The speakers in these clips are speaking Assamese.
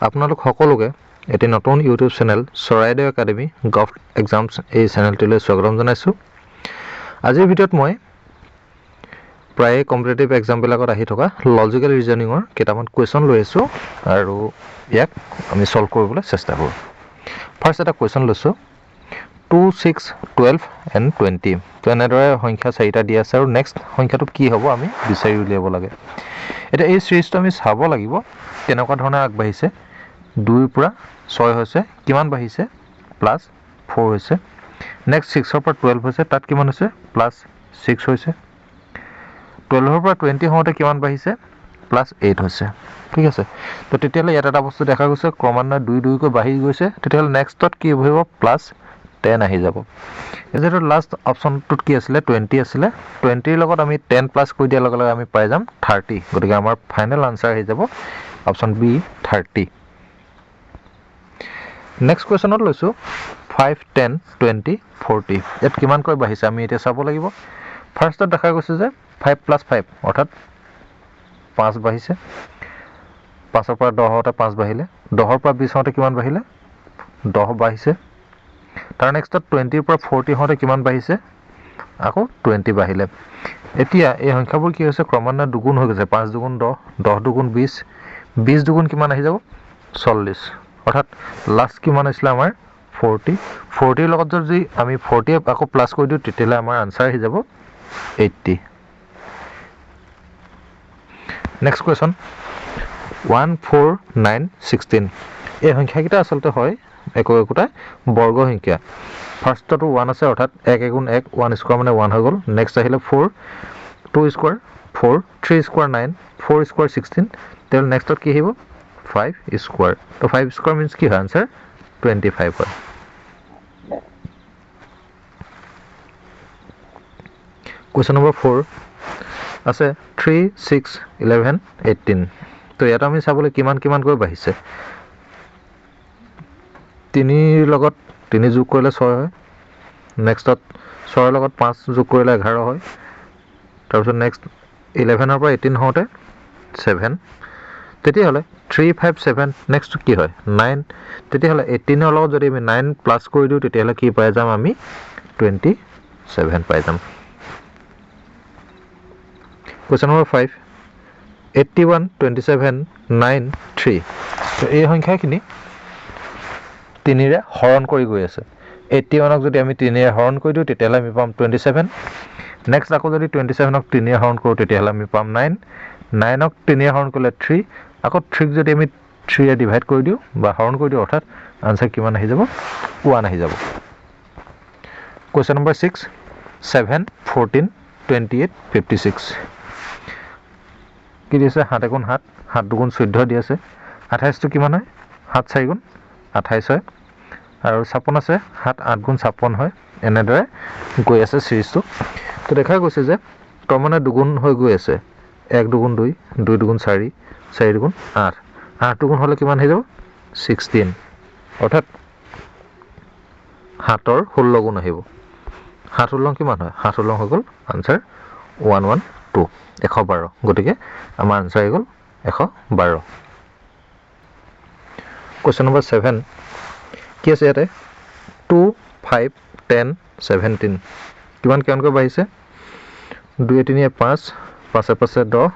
আপোনালোক সকলোকে এটি নতুন YouTube channel Charaideo academy gov exams এই চেনেলটিলৈ স্বাগতম জনাইছোঁ। আজিৰ ভিডিঅ'ত মই প্ৰায় কম্পিটিটিভ এক্সামবিলাকত আহি থকা লজিকেল ৰিজনিঙৰ কেইটামান কুৱেশ্যন লৈ আছোঁ আৰু ইয়াক আমি সলভ কৰিবলৈ চেষ্টা কৰোঁ। ফাৰ্ষ্ট এটা কুৱেশ্যন লৈছোঁ 2, 6, 12 and 20। তো এনেদৰে সংখ্যা চাৰিটা দিয়া আছে আৰু নেক্সট সংখ্যাটো কি হ'ব আমি বিচাৰি উলিয়াব লাগে। এতিয়া এই চিৰিজটো আমি চাব লাগিব কেনেকুৱা ধৰণে আগবাঢ়িছে। 2ৰ পৰা 6 হৈছে, কিমান বাঢ়িছে +4 হৈছে। নেক্সট 6ৰ পৰা 12 হৈছে, তাত কিমান হৈছে +6 হৈছে। 12ৰ পৰা 20 হওঁতে কিমান বাঢ়িছে +8 হৈছে। ঠিক আছে, তো তেতিয়াহ'লে ইয়াত এটা বস্তু দেখা গৈছে ক্ৰমান্বয়ে 2 2কৈ বাঢ়ি গৈছে। তেতিয়াহ'লে নেক্সটত কি হ'ব +10 আহি যাব। যিহেতু লাষ্ট অপশ্যনটোত কি আছিলে 20 আছিলে, 20ৰ লগত আমি 10 প্লাছ কৰি দিয়াৰ লগে লগে আমি পাই যাম 30। গতিকে আমাৰ ফাইনেল আনচাৰ আহি যাব অপশ্যন বি 30। নেক্সট কুৱেশ্যনত লৈছোঁ 5, 10, 20, 40। ইয়াত কিমানকৈ বাঢ়িছে আমি এতিয়া চাব লাগিব। ফাৰ্ষ্টত দেখা গৈছে যে 5 + 5 অৰ্থাৎ 5 বাঢ়িছে। 5ৰ পৰা 10 হওঁতে 5 বাঢ়িলে। 10ৰ পৰা 20 হওঁতে কিমান বাঢ়িলে 10 বাঢ়িছে। তাৰ নেক্সটত 20ৰ পৰা 40 হওঁতে কিমান বাঢ়িছে আকৌ 20 বাঢ়িলে। এতিয়া এই সংখ্যাবোৰ কি হৈছে ক্ৰমান্বয়ে দুগুণ হৈ গৈছে। 5 দুগুণ 10, 10 দুগুণ 20, 20 দুগুণ কিমান আহি যাব 40। অৰ্থাৎ লাষ্ট কিমান আছিলে আমাৰ 40। 40ৰ লগত যদি আমি 40 আকৌ প্লাছ কৰি দিওঁ তেতিয়াহ'লে আমাৰ আনচাৰ আহি যাব 80। Next question 1, 4, 9, 16। এই সংখ্যাকেইটা আচলতে হয় একোটা বৰ্গ সংখ্যা। ফাৰ্ষ্টতো 1 আছে অৰ্থাৎ 1 × 1, 1 স্কোৱাৰ মানে 1 হৈ গ'ল। নেক্সট আহিলে 4, 2 স্কোৱাৰ 4, 3 স্কোৱাৰ 9, 4 স্কোৱাৰ 16। তেতিয়াহ'লে নেক্সটত কি আহিব 5 স্কোৱাৰ। তো 5 স্কোৱাৰ মিনছ কি হয় আনচাৰ 25 হয়। কুৱেশ্যন নম্বৰ 4 আছে 3, 6, 11, 18। তো ইয়াত আমি চাবলৈ কিমানকৈ বাঢ়িছে। 3ৰ লগত 3 যোগ কৰিলে 6 হয়। নেক্সটত 6ৰ লগত 5 যোগ কৰিলে 11 হয়। তাৰপিছত নেক্সট 11ৰ পৰা 18 হওঁতে 7। তেতিয়াহ'লে 3, 5, 7 নেক্সট কি হয় 9। তেতিয়াহ'লে 18ৰ লগত যদি আমি 9 প্লাছ কৰি দিওঁ তেতিয়াহ'লে কি পাই যাম আমি 27 পাই যাম। Question number 5 81, 27, 9, 3। তো এই সংখ্যাখিনি 3ৰে হৰণ কৰি গৈ আছে। 81ক যদি আমি 3ৰে হৰণ কৰি দিওঁ তেতিয়াহ'লে আমি পাম 27। নেক্সট আকৌ যদি 27ক 3ৰে হৰণ কৰোঁ তেতিয়াহ'লে আমি পাম 9। 9ক 3ৰে হৰণ কৰিলে 3। আকৌ 3ক যদি আমি 3ৰে ডিভাইড কৰি দিওঁ বা হৰণ কৰি দিওঁ অৰ্থাৎ আনচাৰ কিমান আহি যাব 1 আহি যাব। Question number 6 7, 14, 28, 56। কি দিছে 7 × 7, 7 দুগুণ 14 দি আছে। 28টো কিমান হয় 7 4 গুণ 28 হয়। আৰু 56 আছে 7 8 গুণ 56 হয়। এনেদৰে গৈ আছে চিৰিজটো। তো দেখা গৈছে যে ক্ৰমান্বয়ে দুগুণ হৈ গৈ আছে। 1 দুগুণ 2, 2 দুগুণ 4, 4 দুগুণ 8, 8 দুগুণ হ'লে কিমান হৈ যাব 16। অৰ্থাৎ 7ৰ 16 গুণ আহিব। 7 16 কিমান হয় 7 16 হৈ গ'ল আনচাৰ 112 112। গতিকে আমাৰ আনচাৰ হৈ গ'ল 112। কুৱেশ্যন নম্বৰ 7 কি আছে ইয়াতে 2, 5, 10, 17। কিমানকৈ বাঢ়িছে 2 3 5, 5 5 10,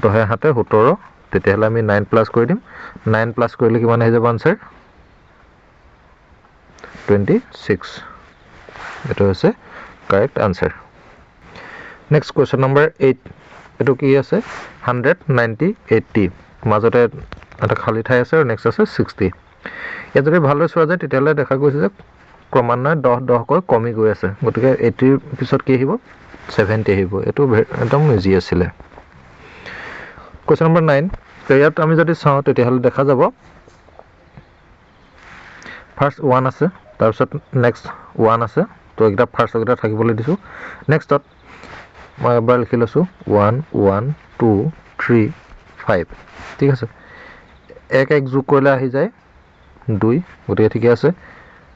10 7 17। তেতিয়াহ'লে আমি 9 প্লাছ কৰি দিম। 9 প্লাছ কৰিলে কিমান আহি যাব আনচাৰ 26। এইটো হৈছে correct answer. Next question number 8 এইটো কি আছে 100, 90, 80। মাজতে এটা খালী ঠাই আছে আৰু নেক্সট আছে 60। ইয়াত যদি ভালদৰে চোৱা যায় তেতিয়াহ'লে দেখা গৈছে যে ক্ৰমান্বয়ে 10 10কৈ কমি গৈ আছে। গতিকে 80ৰ পিছত কি আহিব 70 আহিব। এইটো একদম ইজি আছিলে। কুৱেশ্যন নম্বৰ 9 তো ইয়াত আমি যদি চাওঁ তেতিয়াহ'লে দেখা যাব ফাৰ্ষ্ট 1 আছে, তাৰপিছত নেক্সট 1 আছে। তো এইকেইটা ফাৰ্ষ্টকেইটা থাকিবলৈ দিছোঁ। নেক্সটত মই এবাৰ লিখি লৈছোঁ 1 1 2 3 5। ঠিক আছে, 1 1 যোগ কৰিলে আহি যায় 2। গতিকে ঠিকে আছে।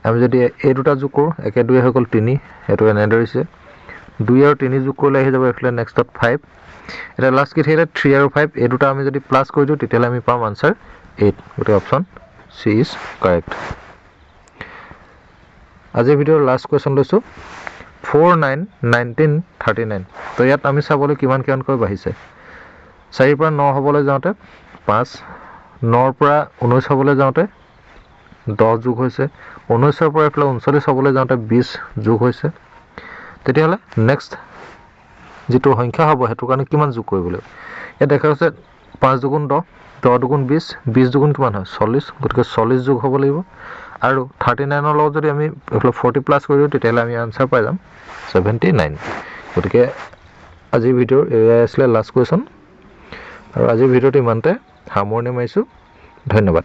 আমি যদি এই দুটা যোগ কৰোঁ 1 2 হৈ গ'ল 3। সেইটো এনেদৰে দিছে 2 আৰু 3 যোগ কৰিলে আহি যাব এইফালে নেক্সটত 5। এতিয়া লাষ্ট কি থাকিলে 3 আৰু 5। এই দুটা আমি যদি প্লাছ কৰি দিওঁ তেতিয়াহ'লে আমি পাম আনচাৰ 8 গতিকে অপশ্যন চি ইজ কাৰেক্ট আজিৰ ভিডিঅ'ৰ লাষ্ট কুৱেশ্যন লৈছোঁ 4 9 19 39 তো ইয়াত আমি চাবলৈ কিমানকৈ বাঢ়িছে 4 পৰা 9 হ'বলৈ যাওঁতে 5 9 পৰা 19 হ'বলৈ যাওঁতে 10 যোগ হৈছে 19 পৰা এইফালে 39 হ'বলৈ যাওঁতে 20 যোগ হৈছে তেতিয়াহ'লে নেক্সট যিটো সংখ্যা হ'ব হেতুৰ কাৰণে কিমান যোগ কৰিব লাগিব ইয়াত দেখা হৈছে 5 দুগুণ 10 10 দুগুণ 20 20 দুগুণ কিমান হয় 40 গতিকে 40 যোগ হ'ব লাগিব আৰু 39 ৰ লগত যদি আমি এইফালে 40 প্লাছ কৰি দিওঁ তেতিয়াহ'লে আমি আনসাৰ পাই যাম 79 গতিকে আজিৰ ভিডিঅ'ৰ এয়া আছিলে লাষ্ট কুৱেশ্যন আৰু আজিৰ ভিডিঅ'টো ইমানতে সামৰণি মাৰিছোঁ ধন্যবাদ